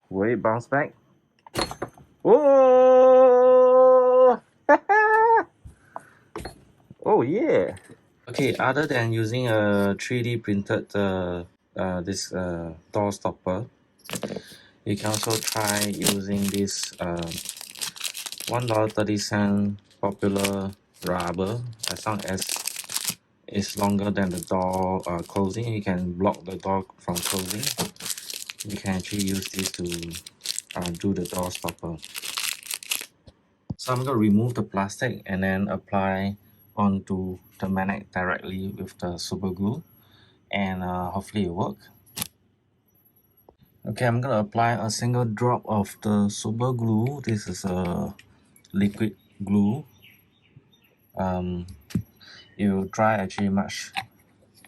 Will it bounce back? Oh! Oh yeah! Okay, other than using a 3D printed this door stopper, you can also try using this $1.30 popular rubber. As long as it's longer than the door closing, you can block the door from closing. You can actually use this to do the door stopper. So I'm going to remove the plastic and then apply onto the magnet directly with the super glue, and hopefully it will work. Okay, I'm going to apply a single drop of the super glue. This is a liquid glue. It will dry actually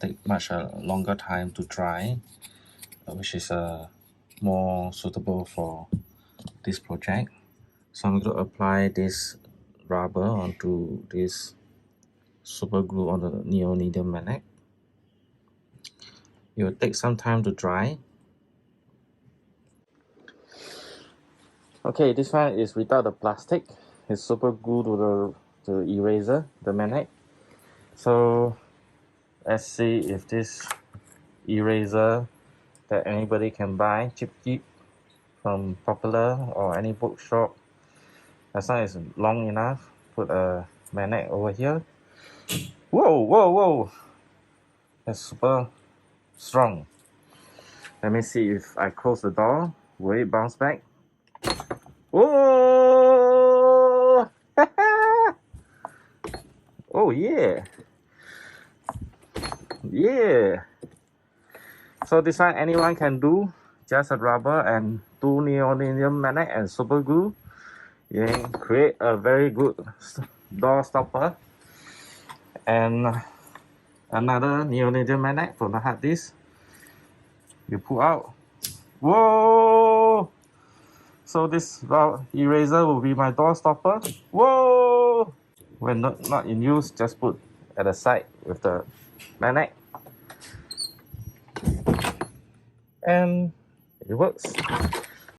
take much longer time to dry, which is more suitable for this project. So I'm going to apply this rubber onto this super glue on the neodymium magnet. It will take some time to dry. Okay, this one is without the plastic. It's super glued to the eraser, the magnet. So let's see if this eraser that anybody can buy cheap from Popular or any bookshop, as long as it's long enough, put a magnet over here. Whoa! That's super strong. Let me see if I close the door, will it bounce back? Oh! Oh yeah! Yeah! So this one anyone can do, just a rubber and 2 neodymium magnet and super glue. You can create a very good door stopper. And another neodymium magnet from the hard disk. You pull out. Whoa! So this eraser will be my door stopper. Whoa! When not in use, just put at the side with the magnet. And it works.